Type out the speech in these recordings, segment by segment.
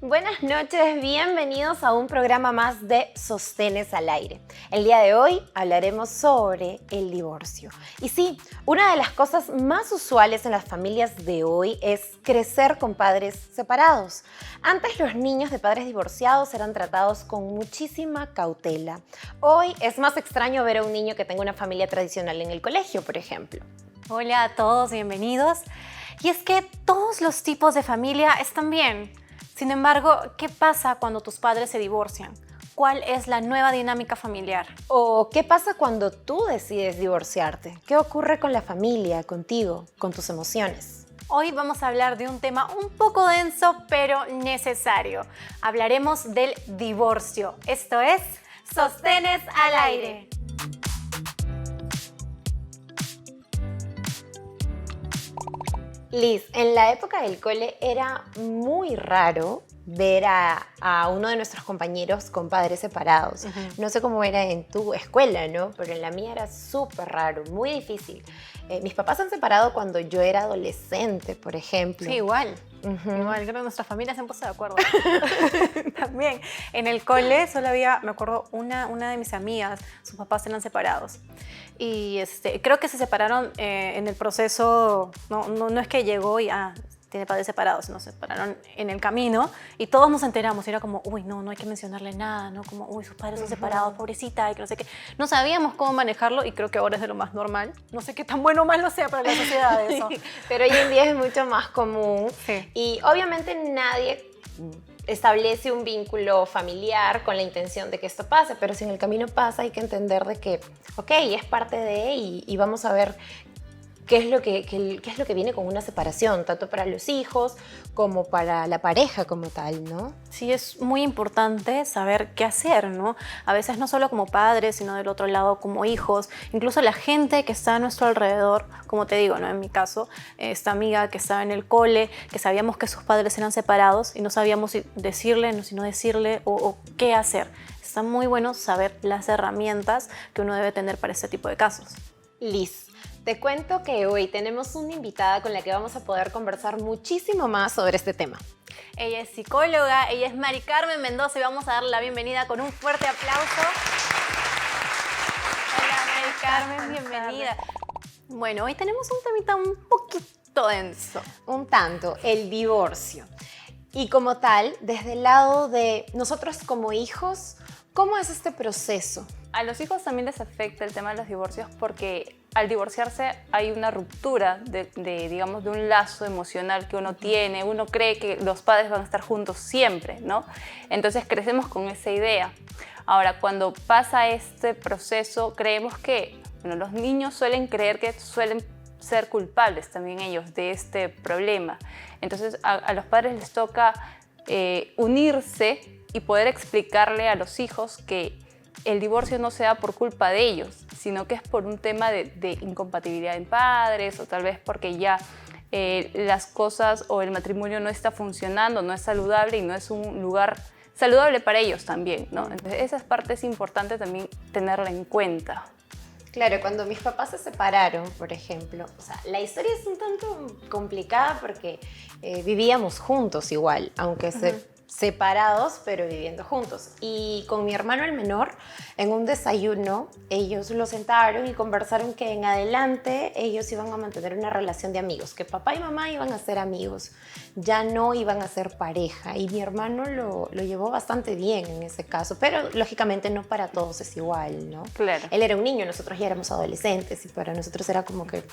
Buenas noches, bienvenidos a un programa más de Sostenes al Aire. El día de hoy hablaremos sobre el divorcio. Y sí, una de las cosas más usuales en las familias de hoy es crecer con padres separados. Antes los niños de padres divorciados eran tratados con muchísima cautela. Hoy es más extraño ver a un niño que tenga una familia tradicional en el colegio, por ejemplo. Hola a todos, bienvenidos. Y es que todos los tipos de familia están bien. Sin embargo, ¿qué pasa cuando tus padres se divorcian? ¿Cuál es la nueva dinámica familiar? ¿O qué pasa cuando tú decides divorciarte? ¿Qué ocurre con la familia, contigo, con tus emociones? Hoy vamos a hablar de un tema un poco denso, pero necesario. Hablaremos del divorcio. Esto es Sostenes al Aire. Liz, en la época del cole era muy raro ver a uno de nuestros compañeros con padres separados. No sé cómo era en tu escuela, ¿no? Pero en la mía era súper raro, muy difícil. Mis papás se han separado cuando yo era adolescente, por ejemplo. Sí, igual. Igual, creo que nuestras familias se han puesto de acuerdo. También, en el cole solo había, me acuerdo, una de mis amigas, sus papás eran separados. Y creo que se separaron en el proceso, no es que llegó y tiene padres separados, sino se separaron en el camino y todos nos enteramos. Y era como, uy, no hay que mencionarle nada, ¿no? Como, uy, sus padres son separados, pobrecita, y que no sé qué. No sabíamos cómo manejarlo y creo que ahora es de lo más normal. No sé qué tan bueno o malo sea para la sociedad eso. Pero hoy en día es mucho más común. Sí. Y obviamente nadie establece un vínculo familiar con la intención de que esto pase, pero si en el camino pasa hay que entender de que, ok, es parte de y vamos a ver qué es lo que viene con una separación, tanto para los hijos como para la pareja como tal, ¿no? Sí, es muy importante saber qué hacer, ¿no? A veces no solo como padres, sino del otro lado como hijos, incluso la gente que está a nuestro alrededor, como te digo, ¿no? En mi caso, esta amiga que estaba en el cole, que sabíamos que sus padres eran separados y no sabíamos si decirle, si no decirle o qué hacer. Está muy bueno saber las herramientas que uno debe tener para este tipo de casos. Liz, te cuento que hoy tenemos una invitada con la que vamos a poder conversar muchísimo más sobre este tema. Ella es psicóloga, ella es Mari Carmen Mendoza y vamos a darle la bienvenida con un fuerte aplauso. Hola Mari Carmen, bienvenida. Bueno, hoy tenemos un temita un poquito denso. Un tanto, el divorcio. Y como tal, desde el lado de nosotros como hijos, ¿cómo es este proceso? A los hijos también les afecta el tema de los divorcios porque al divorciarse hay una ruptura digamos, de un lazo emocional que uno tiene. Uno cree que los padres van a estar juntos siempre, ¿no? Entonces crecemos con esa idea. Ahora, cuando pasa este proceso, creemos que, bueno, los niños suelen creer que suelen ser culpables también ellos de este problema. Entonces a los padres les toca unirse y poder explicarle a los hijos que el divorcio no se da por culpa de ellos, sino que es por un tema de incompatibilidad en padres o tal vez porque ya las cosas o el matrimonio no está funcionando, no es saludable y no es un lugar saludable para ellos también, ¿no? Entonces esa parte es importante también tenerla en cuenta. Claro, cuando mis papás se separaron, por ejemplo, o sea, la historia es un tanto complicada porque vivíamos juntos igual, aunque separados, pero viviendo juntos. Y con mi hermano el menor, en un desayuno, ellos lo sentaron y conversaron que en adelante ellos iban a mantener una relación de amigos, que papá y mamá iban a ser amigos, ya no iban a ser pareja. Y mi hermano lo llevó bastante bien en ese caso, pero lógicamente no para todos es igual, ¿no? Claro. Él era un niño, nosotros ya éramos adolescentes y para nosotros era como que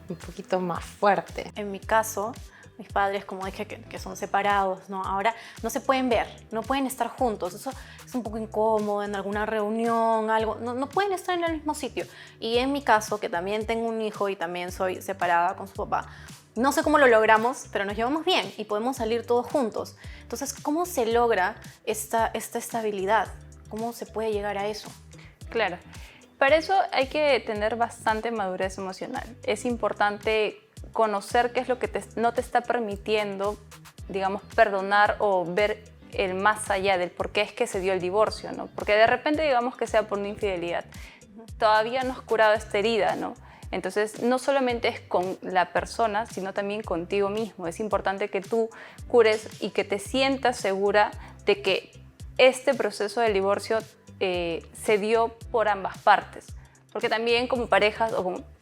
un poquito más fuerte. En mi caso, mis padres, como dije, que son separados, ¿no? Ahora no se pueden ver, no pueden estar juntos. Eso es un poco incómodo en alguna reunión, algo. No pueden estar en el mismo sitio. Y en mi caso, que también tengo un hijo y también soy separada con su papá, no sé cómo lo logramos, pero nos llevamos bien y podemos salir todos juntos. Entonces, ¿cómo se logra esta estabilidad? ¿Cómo se puede llegar a eso? Claro. Para eso hay que tener bastante madurez emocional. Es importante conocer qué es lo que no te está permitiendo, digamos, perdonar o ver el más allá del por qué es que se dio el divorcio, ¿no? Porque de repente digamos que sea por una infidelidad. Todavía no has curado esta herida, ¿no? Entonces, no solamente es con la persona, sino también contigo mismo. Es importante que tú cures y que te sientas segura de que este proceso del divorcio se dio por ambas partes. Porque también como parejas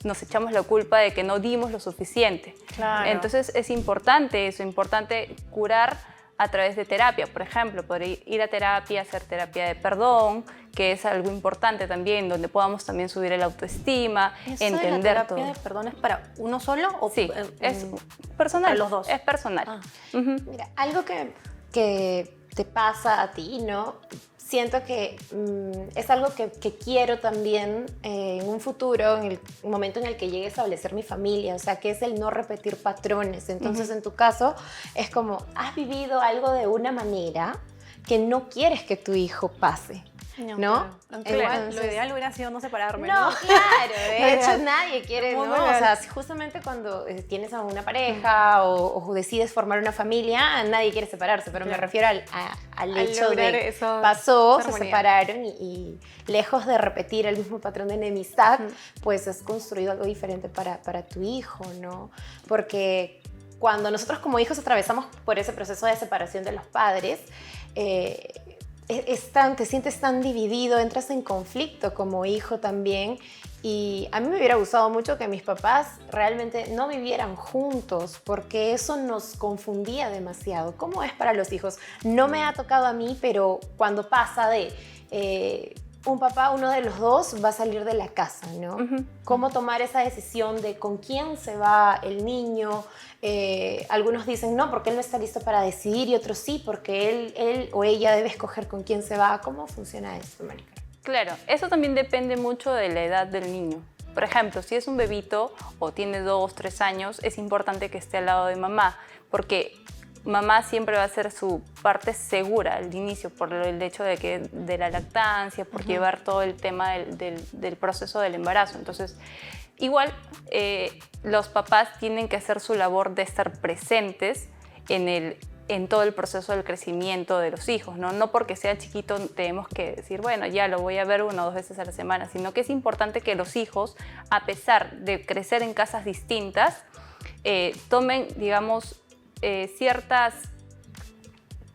nos echamos la culpa de que no dimos lo suficiente. Claro. Entonces, es importante eso, importante curar a través de terapia. Por ejemplo, poder ir a terapia, hacer terapia de perdón, que es algo importante también, donde podamos también subir el autoestima, entender de la todo. terapia de perdón es para uno solo o Sí, es personal. para los dos? Es personal. Ah. Mira, algo que te pasa a ti, ¿no? Siento que es algo que quiero también en un futuro, en el momento en el que llegue a establecer mi familia, o sea, que es el no repetir patrones. Entonces, en tu caso, es como, has vivido algo de una manera que no quieres que tu hijo pase, ¿no? Claro. Lo ideal hubiera sido no separarme, No, ¿no? claro, de hecho nadie quiere, Muy ¿no? O real. sea, justamente cuando tienes a una pareja o decides formar una familia, nadie quiere separarse, pero me Claro. refiero al Al hecho lograr de eso, pasó, esa se armonía. separaron y lejos de repetir el mismo patrón de enemistad, pues has construido algo diferente para tu hijo, ¿no? Porque cuando nosotros como hijos atravesamos por ese proceso de separación de los padres, te sientes tan dividido, entras en conflicto como hijo también. Y a mí me hubiera gustado mucho que mis papás realmente no vivieran juntos, porque eso nos confundía demasiado. ¿Cómo es para los hijos? No me ha tocado a mí, pero cuando pasa de un papá, uno de los dos va a salir de la casa, ¿no? ¿Cómo tomar esa decisión de con quién se va el niño? Algunos dicen no, porque él no está listo para decidir, y otros sí, porque él o ella debe escoger con quién se va. ¿Cómo funciona esto, Marica? Claro, eso también depende mucho de la edad del niño. Por ejemplo, si es un bebito o tiene 2, 3 años, es importante que esté al lado de mamá, porque mamá siempre va a ser su parte segura al inicio, por el hecho de la lactancia, por llevar todo el tema del proceso del embarazo. Entonces, igual los papás tienen que hacer su labor de estar presentes en todo el proceso del crecimiento de los hijos, ¿no? No porque sea chiquito tenemos que decir, bueno, ya lo voy a ver 1 o 2 veces a la semana, sino que es importante que los hijos, a pesar de crecer en casas distintas, tomen, digamos, ciertas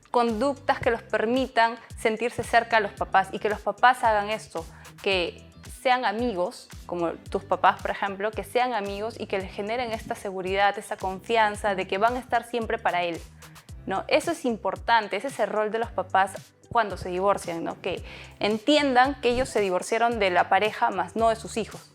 conductas que los permitan sentirse cerca a los papás y que los papás hagan esto, que sean amigos, como tus papás, por ejemplo, que sean amigos y que les generen esta seguridad, esta confianza de que van a estar siempre para él, ¿no? Eso es importante, ese es el rol de los papás cuando se divorcian, ¿no? Que entiendan que ellos se divorciaron de la pareja, más no de sus hijos.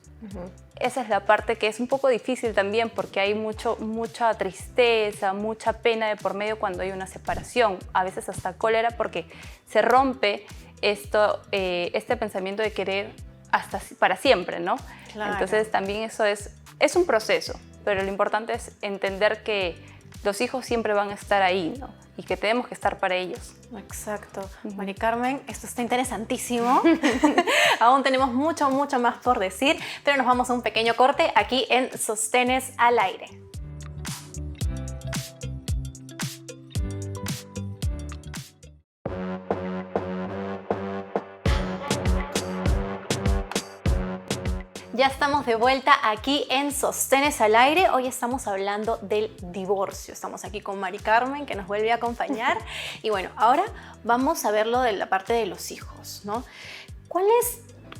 Esa es la parte que es un poco difícil también, porque hay mucha tristeza, mucha pena de por medio cuando hay una separación, a veces hasta cólera, porque se rompe este pensamiento de querer hasta para siempre, ¿no? Claro. Entonces también eso es un proceso, pero lo importante es entender que los hijos siempre van a estar ahí, ¿no? Y que tenemos que estar para ellos. Exacto. Mari Carmen, esto está interesantísimo. Aún tenemos mucho más por decir, pero nos vamos a un pequeño corte aquí en Sostenes al Aire. Ya estamos de vuelta aquí en Sostenes al Aire. Hoy estamos hablando del divorcio. Estamos aquí con Mari Carmen, que nos vuelve a acompañar. Y bueno, ahora vamos a ver lo de la parte de los hijos, ¿no?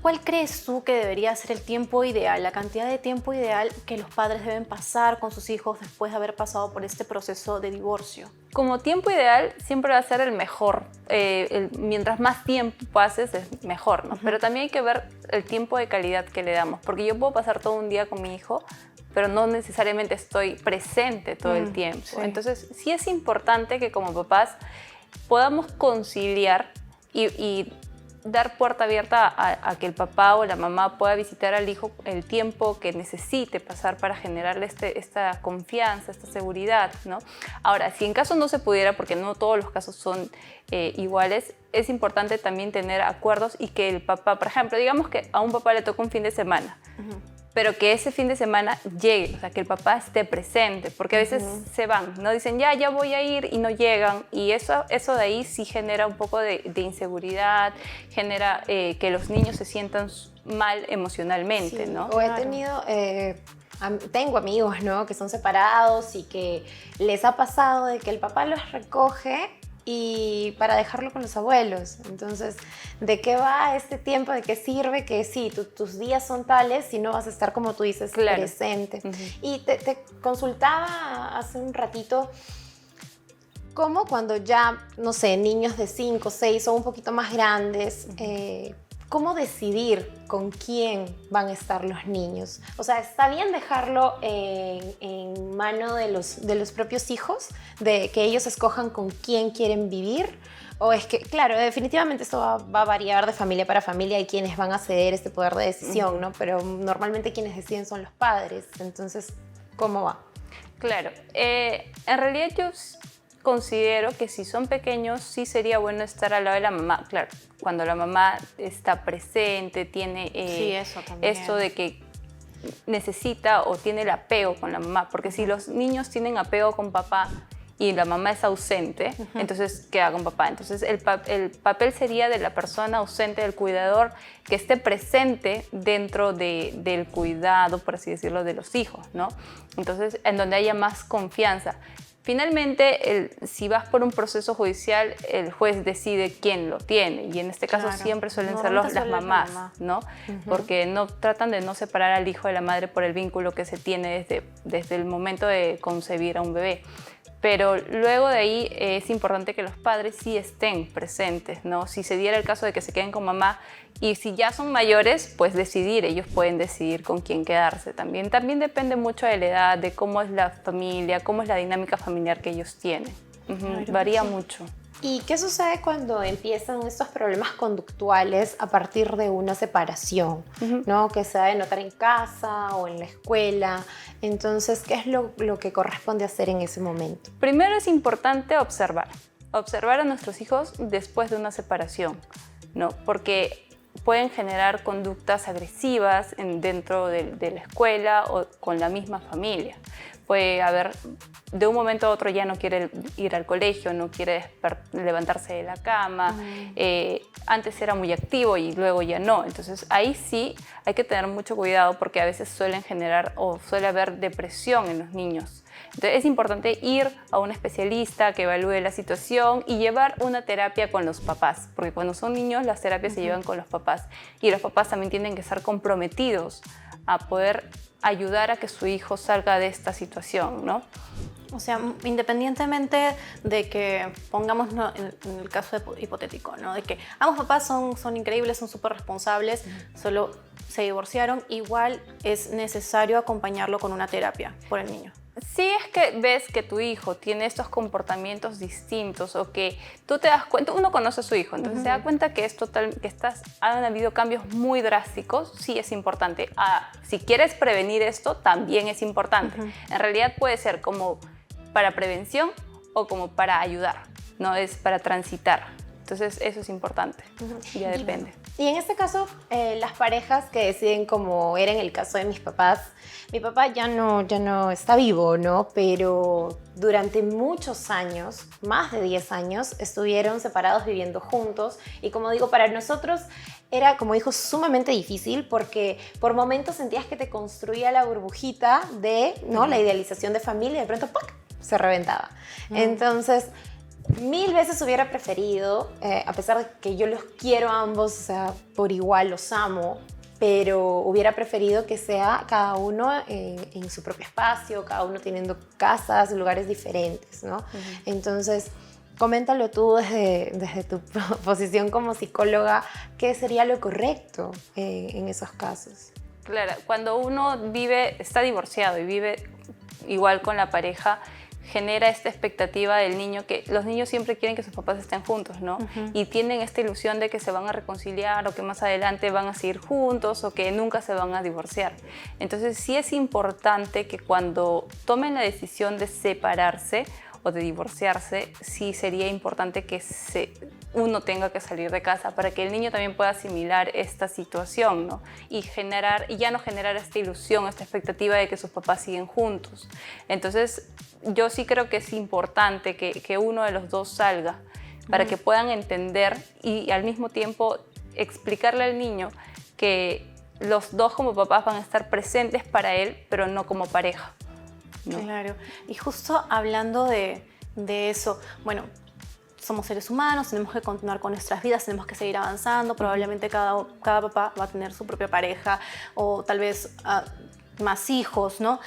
¿Cuál crees tú que debería ser el tiempo ideal, la cantidad de tiempo ideal que los padres deben pasar con sus hijos después de haber pasado por este proceso de divorcio? Como tiempo ideal siempre va a ser el mejor. Mientras más tiempo pases es mejor, ¿no? Pero también hay que ver el tiempo de calidad que le damos, porque yo puedo pasar todo un día con mi hijo, pero no necesariamente estoy presente todo el tiempo. Sí. Entonces sí es importante que como papás podamos conciliar y dar puerta abierta a que el papá o la mamá pueda visitar al hijo el tiempo que necesite pasar para generarle esta confianza, esta seguridad, ¿no? Ahora, si en caso no se pudiera, porque no todos los casos son iguales, es importante también tener acuerdos y que el papá, por ejemplo, digamos que a un papá le toca un fin de semana, pero que ese fin de semana llegue, o sea, que el papá esté presente, porque a veces se van, ¿no? Dicen, ya voy a ir y no llegan, y eso de ahí sí genera un poco de inseguridad, genera que los niños se sientan mal emocionalmente, Sí, ¿no? O he tenido, tengo amigos, ¿no? Que son separados y que les ha pasado de que el papá los recoge y para dejarlo con los abuelos. Entonces, ¿de qué va este tiempo? ¿De qué sirve? Que sí, tus días son tales y no vas a estar, como tú dices, Claro. presente. Y te consultaba hace un ratito, ¿cómo cuando ya, no sé, niños de 5, 6 o un poquito más grandes, cómo decidir con quién van a estar los niños? O sea, ¿está bien dejarlo en mano de los propios hijos, de que ellos escojan con quién quieren vivir? O es que, claro, definitivamente esto va a variar de familia para familia y quienes van a ceder este poder de decisión, ¿no? Pero normalmente quienes deciden son los padres. Entonces, ¿cómo va? Claro, en realidad yo considero que si son pequeños sí sería bueno estar al lado de la mamá. Claro, cuando la mamá está presente, tiene Sí, eso también. esto de que necesita o tiene el apego con la mamá, porque si los niños tienen apego con papá y la mamá es ausente, entonces queda con papá. Entonces el papel sería de la persona ausente, del cuidador, que esté presente dentro del cuidado, por así decirlo, de los hijos, ¿no? Entonces, en donde haya más confianza. Finalmente, si vas por un proceso judicial, el juez decide quién lo tiene, y en este caso Claro. siempre suelen ser Normalmente las suele ser la mamás, mamá. ¿no? Porque no tratan de no separar al hijo de la madre por el vínculo que se tiene desde el momento de concebir a un bebé. Pero luego de ahí es importante que los padres sí estén presentes, ¿no? Si se diera el caso de que se queden con mamá, y si ya son mayores, pues decidir, ellos pueden decidir con quién quedarse también. También depende mucho de la edad, de cómo es la familia, cómo es la dinámica familiar que ellos tienen. Varía mucho. ¿Y qué sucede cuando empiezan estos problemas conductuales a partir de una separación? ¿No? Que se ha de notar en casa o en la escuela. Entonces, ¿qué es lo que corresponde hacer en ese momento? Primero es importante observar a nuestros hijos después de una separación, ¿no? Porque pueden generar conductas agresivas dentro de la escuela o con la misma familia. Puede haber, de un momento a otro ya no quiere ir al colegio, no quiere levantarse de la cama, antes era muy activo y luego ya no. Entonces ahí sí hay que tener mucho cuidado porque a veces suelen generar o suele haber depresión en los niños. Entonces es importante ir a un especialista que evalúe la situación y llevar una terapia con los papás, porque cuando son niños las terapias se llevan con los papás y los papás también tienen que estar comprometidos a poder ayudar a que su hijo salga de esta situación, ¿no? O sea, independientemente de que, pongamos en el caso hipotético, ¿no? De que ambos papás son increíbles, son súper responsables, solo se divorciaron, igual es necesario acompañarlo con una terapia por el niño. Si es que ves que tu hijo tiene estos comportamientos distintos o que tú te das cuenta, uno conoce a su hijo, entonces se da cuenta que han habido cambios muy drásticos, sí es importante. Si quieres prevenir esto, también es importante. En realidad puede ser como para prevención o como para ayudar, no es para transitar. Entonces eso es importante, ya depende. Y en este caso, las parejas que deciden, como era en el caso de mis papás, mi papá ya no está vivo, ¿no? Pero durante muchos años, más de 10 años, estuvieron separados viviendo juntos. Y como digo, para nosotros era, como dijo, sumamente difícil porque por momentos sentías que te construía la burbujita de, ¿no? La idealización de familia y de pronto ¡pac!, se reventaba. Entonces, mil veces hubiera preferido, a pesar de que yo los quiero a ambos, o sea, por igual los amo, pero hubiera preferido que sea cada uno en su propio espacio, cada uno teniendo casas, lugares diferentes, ¿no? Entonces, coméntalo tú desde tu posición como psicóloga, ¿qué sería lo correcto en esos casos? Claro, cuando uno está divorciado y vive igual con la pareja, genera esta expectativa del niño, que los niños siempre quieren que sus papás estén juntos, ¿no? Y tienen esta ilusión de que se van a reconciliar o que más adelante van a seguir juntos o que nunca se van a divorciar. Entonces sí es importante que cuando tomen la decisión de separarse o de divorciarse, sí sería importante que uno tenga que salir de casa para que el niño también pueda asimilar esta situación, ¿no? Y ya no generar esta ilusión, esta expectativa de que sus papás siguen juntos. Entonces, yo sí creo que es importante que uno de los dos salga para que puedan entender y al mismo tiempo explicarle al niño que los dos como papás van a estar presentes para él, pero no como pareja, ¿no? Claro. Y justo hablando de eso, bueno, somos seres humanos, tenemos que continuar con nuestras vidas, tenemos que seguir avanzando, probablemente cada papá va a tener su propia pareja o tal vez más hijos, ¿no?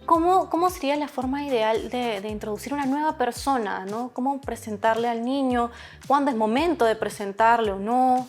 ¿Cómo sería la forma ideal de introducir una nueva persona, ¿no? ¿Cómo presentarle al niño? ¿Cuándo es momento de presentarle o no?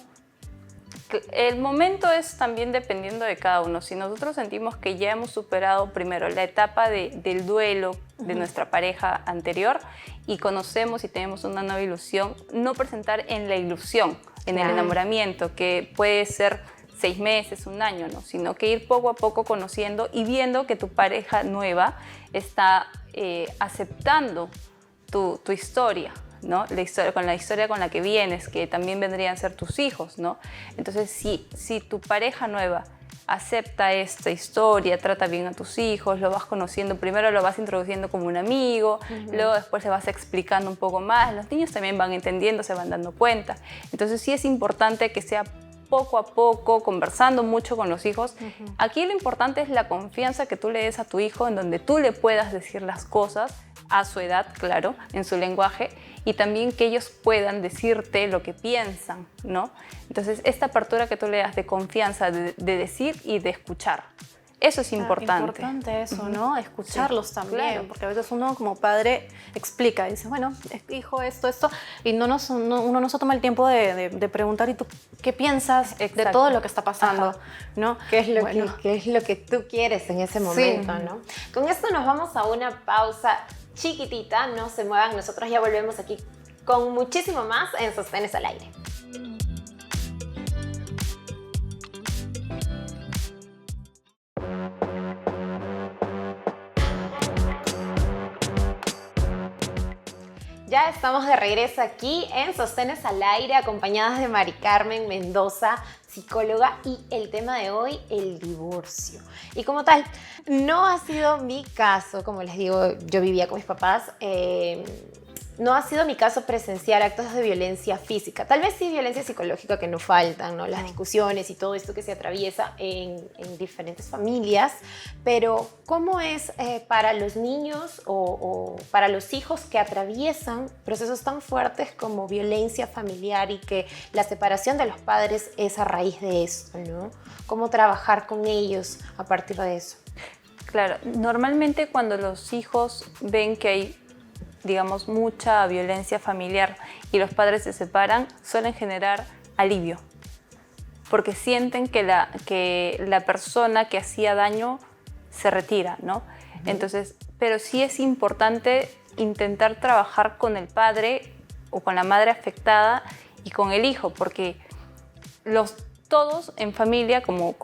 El momento es también dependiendo de cada uno. Si nosotros sentimos que ya hemos superado primero la etapa del duelo de nuestra pareja anterior y conocemos y tenemos una nueva ilusión, no presentar en la ilusión, en el enamoramiento, que puede ser 6 meses, 1 año, ¿no? Sino que ir poco a poco conociendo y viendo que tu pareja nueva está aceptando tu historia, ¿no? La historia con la que vienes, que también vendrían a ser tus hijos, ¿no? Entonces, si tu pareja nueva acepta esta historia, trata bien a tus hijos, lo vas conociendo, primero lo vas introduciendo como un amigo, luego después le vas explicando un poco más, los niños también van entendiendo, se van dando cuenta. Entonces, sí es importante que sea poco a poco, conversando mucho con los hijos. Aquí lo importante es la confianza que tú le des a tu hijo, en donde tú le puedas decir las cosas a su edad, claro, en su lenguaje, y también que ellos puedan decirte lo que piensan, ¿no? Entonces, esta apertura que tú le das de confianza, de decir y de escuchar, eso es importante. Importante eso, ¿no? Escucharlos también, claro. porque a veces uno como padre explica, dice, bueno, hijo, esto, y uno no se toma el tiempo de preguntar, ¿y tú qué piensas de todo lo que está pasando? ¿No? ¿Qué es lo que tú quieres en ese momento, ¿no? Con esto nos vamos a una pausa chiquitita, no se muevan, nosotros ya volvemos aquí con muchísimo más en Sostenes al Aire. Ya estamos de regreso aquí en Sostenes al Aire, acompañadas de Mari Carmen Mendoza, psicóloga, y el tema de hoy, el divorcio. Y como tal, no ha sido mi caso, como les digo, yo vivía con mis papás, no ha sido mi caso presenciar actos de violencia física. Tal vez sí violencia psicológica, que no faltan, ¿no? Las discusiones y todo esto que se atraviesa en diferentes familias. Pero ¿cómo es para los niños o para los hijos que atraviesan procesos tan fuertes como violencia familiar y que la separación de los padres es a raíz de esto, ¿no? ¿Cómo trabajar con ellos a partir de eso? Claro, normalmente cuando los hijos ven que hay, digamos, mucha violencia familiar y los padres se separan, suelen generar alivio, porque sienten que la persona que hacía daño se retira, ¿no? Entonces, pero sí es importante intentar trabajar con el padre o con la madre afectada y con el hijo, porque todos en familia, como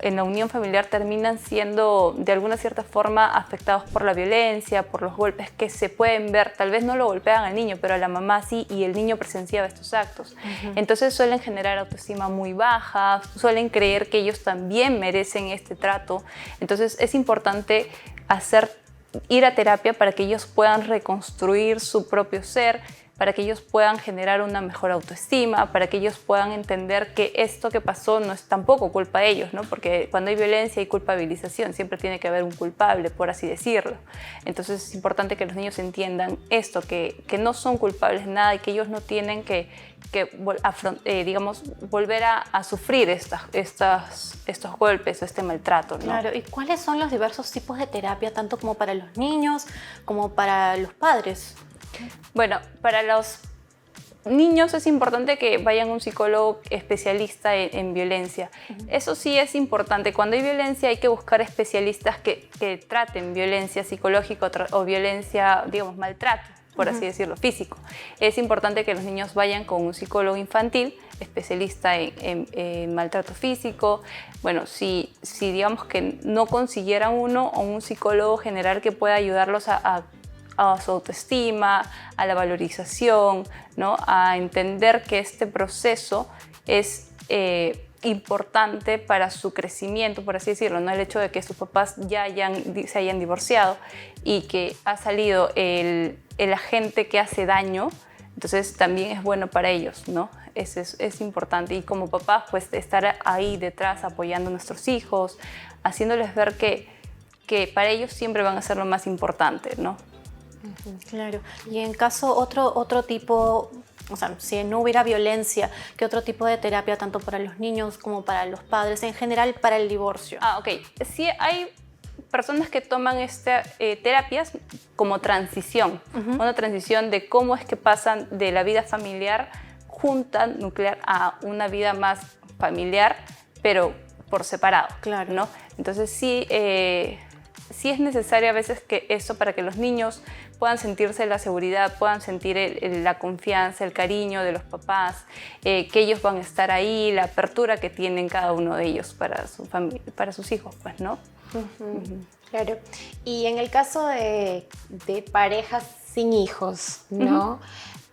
en la unión familiar, terminan siendo de alguna cierta forma afectados por la violencia, por los golpes que se pueden ver. Tal vez no lo golpean al niño, pero a la mamá sí, y el niño presenciaba estos actos. Entonces suelen generar autoestima muy baja, suelen creer que ellos también merecen este trato. Entonces es importante ir a terapia para que ellos puedan reconstruir su propio ser, para que ellos puedan generar una mejor autoestima, para que ellos puedan entender que esto que pasó no es tampoco culpa de ellos, ¿no? Porque cuando hay violencia hay culpabilización, siempre tiene que haber un culpable, por así decirlo. Entonces es importante que los niños entiendan esto, que no son culpables de nada y que ellos no tienen que digamos, volver a sufrir estos golpes o este maltrato, ¿no? Claro, ¿y cuáles son los diversos tipos de terapia, tanto como para los niños como para los padres? Bueno, para los niños es importante que vayan a un psicólogo especialista en violencia. Eso sí es importante. Cuando hay violencia hay que buscar especialistas que traten violencia psicológica o violencia, digamos, maltrato, por así decirlo, físico. Es importante que los niños vayan con un psicólogo infantil, especialista en maltrato físico. Bueno, si digamos que no consiguieran uno, o un psicólogo general que pueda ayudarlos a su autoestima, a la valorización, ¿no? A entender que este proceso es importante para su crecimiento, por así decirlo, ¿no? El hecho de que sus papás ya se hayan divorciado y que ha salido el agente que hace daño. Entonces también es bueno para ellos, ¿no? Es importante. Y como papás, pues estar ahí detrás apoyando a nuestros hijos, haciéndoles ver que para ellos siempre van a ser lo más importante, ¿no? Claro. Y en caso otro tipo, o sea, si no hubiera violencia, ¿qué otro tipo de terapia, tanto para los niños como para los padres, en general para el divorcio? Ok. Sí hay personas que toman terapias como transición, una transición de cómo es que pasan de la vida familiar junta, nuclear, a una vida más familiar, pero por separado, Claro. ¿no? Entonces sí es necesario a veces que eso para que los niños puedan sentirse la seguridad, puedan sentir la confianza, el cariño de los papás, que ellos van a estar ahí, la apertura que tienen cada uno de ellos para sus hijos, pues, ¿no? Claro. Y en el caso de parejas sin hijos, ¿no?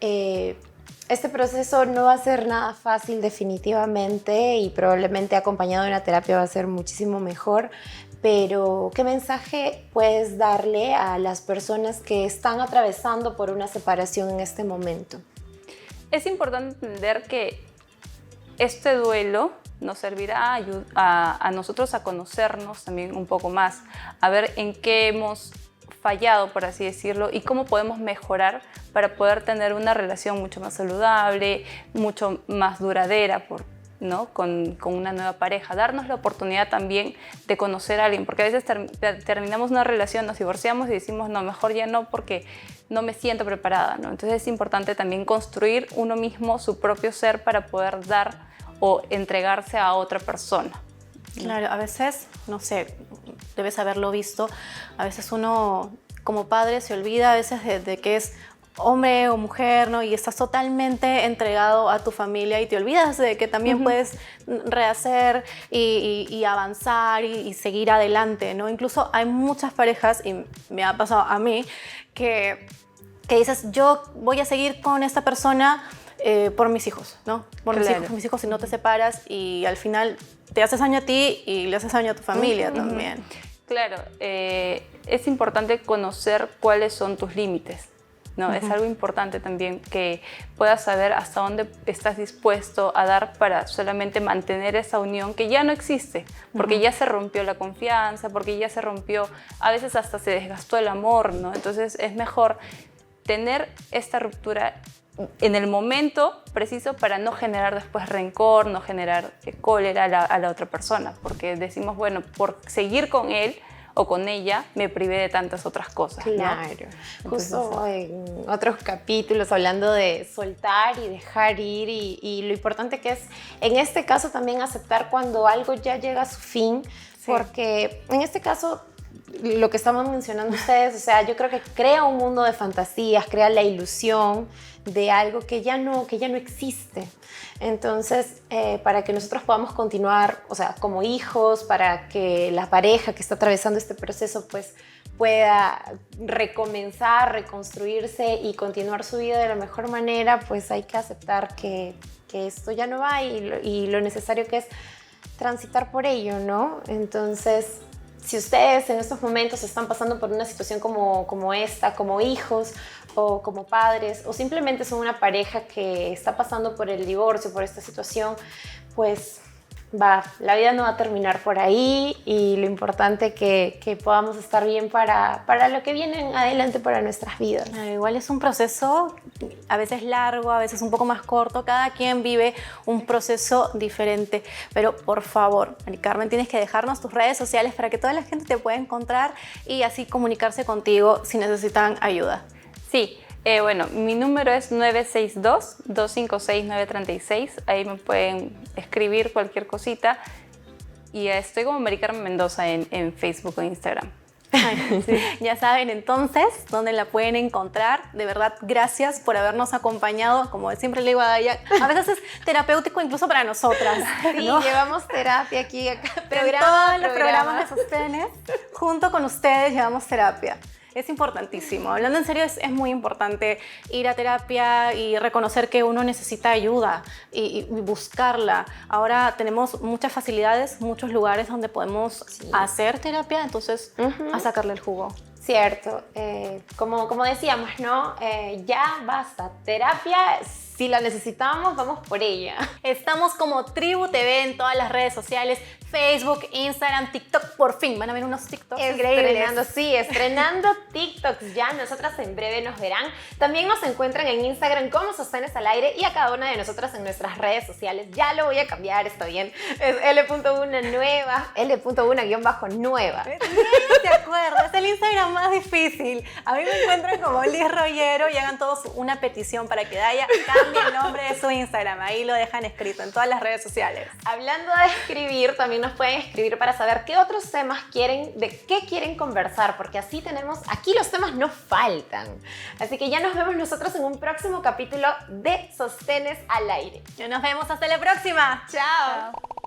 Este proceso no va a ser nada fácil definitivamente y probablemente acompañado de una terapia va a ser muchísimo mejor. Pero, ¿qué mensaje puedes darle a las personas que están atravesando por una separación en este momento? Es importante entender que este duelo nos servirá a nosotros a conocernos también un poco más, a ver en qué hemos fallado, por así decirlo, y cómo podemos mejorar para poder tener una relación mucho más saludable, mucho más duradera, ¿no? Con una nueva pareja, darnos la oportunidad también de conocer a alguien, porque a veces terminamos una relación, nos divorciamos y decimos, no, mejor ya no, porque no me siento preparada, ¿no? Entonces es importante también construir uno mismo su propio ser para poder dar o entregarse a otra persona. Claro, a veces, no sé, debes haberlo visto, a veces uno como padre se olvida a veces de que es hombre o mujer, ¿no? Y estás totalmente entregado a tu familia y te olvidas de que también puedes rehacer y avanzar y seguir adelante, ¿no? Incluso hay muchas parejas, y me ha pasado a mí, que dices, yo voy a seguir con esta persona por mis hijos, ¿no? Por mis hijos, si no te separas y al final te haces daño a ti y le haces daño a tu familia también. Claro, es importante conocer cuáles son tus límites, ¿no? Es algo importante también que puedas saber hasta dónde estás dispuesto a dar para solamente mantener esa unión que ya no existe, porque ya se rompió la confianza, porque ya se rompió, a veces hasta se desgastó el amor, ¿no? Entonces es mejor tener esta ruptura en el momento preciso para no generar después rencor, no generar cólera a la otra persona, porque decimos, bueno, por seguir con él o con ella me privé de tantas otras cosas, ¿no? Claro. Entonces, Justo en otros capítulos hablando de soltar y dejar ir y lo importante que es en este caso también aceptar cuando algo ya llega a su fin, porque en este caso lo que estaban mencionando ustedes, o sea, yo creo que crea un mundo de fantasías, crea la ilusión de algo que ya no existe. Entonces, para que nosotros podamos continuar, o sea, como hijos, para que la pareja que está atravesando este proceso, pues, pueda recomenzar, reconstruirse y continuar su vida de la mejor manera, pues hay que aceptar que esto ya no va y lo necesario que es transitar por ello, ¿no? Entonces, si ustedes en estos momentos están pasando por una situación como esta, como hijos o como padres, o simplemente son una pareja que está pasando por el divorcio, por esta situación, pues la vida no va a terminar por ahí y lo importante que podamos estar bien para lo que viene adelante para nuestras vidas. Igual es un proceso a veces largo, a veces un poco más corto, cada quien vive un proceso diferente, pero por favor, Mari Carmen, tienes que dejarnos tus redes sociales para que toda la gente te pueda encontrar y así comunicarse contigo si necesitan ayuda. Sí. Bueno, mi número es 962-256-936. Ahí me pueden escribir cualquier cosita. Y estoy como Mari Carmen Mendoza en Facebook o Instagram. Ay, sí. Ya saben entonces dónde la pueden encontrar. De verdad, gracias por habernos acompañado. Como siempre le digo a Daya, a veces es terapéutico incluso para nosotras. Sí, ¿no? Llevamos terapia aquí, acá. Todos los programas de Sostenes, junto con ustedes llevamos terapia. Es importantísimo. Hablando en serio, es muy importante ir a terapia y reconocer que uno necesita ayuda y buscarla. Ahora tenemos muchas facilidades, muchos lugares donde podemos hacer terapia, entonces a sacarle el jugo. Cierto, como decíamos, ¿no? Ya basta, terapia, si la necesitamos, vamos por ella. Estamos como Tribu TV en todas las redes sociales, Facebook, Instagram, TikTok. Por fin van a ver unos TikToks increíbles. Estrenando TikToks ya. Nosotras en breve nos verán. También nos encuentran en Instagram como Sostenes al Aire y a cada una de nosotras en nuestras redes sociales. Ya lo voy a cambiar, está bien. Es L.1 nueva, L.1_nueva. ¿Te acuerdas? Es el Instagram más difícil. A mí me encuentran como Liz Rollero y hagan todos una petición para que Daya cambie el nombre de su Instagram. Ahí lo dejan escrito en todas las redes sociales. Hablando de escribir, también nos pueden escribir para saber qué otros temas quieren, de qué quieren conversar, porque así aquí los temas no faltan. Así que ya nos vemos nosotros en un próximo capítulo de Sostenes al Aire. Nos vemos hasta la próxima. Chao. Chao.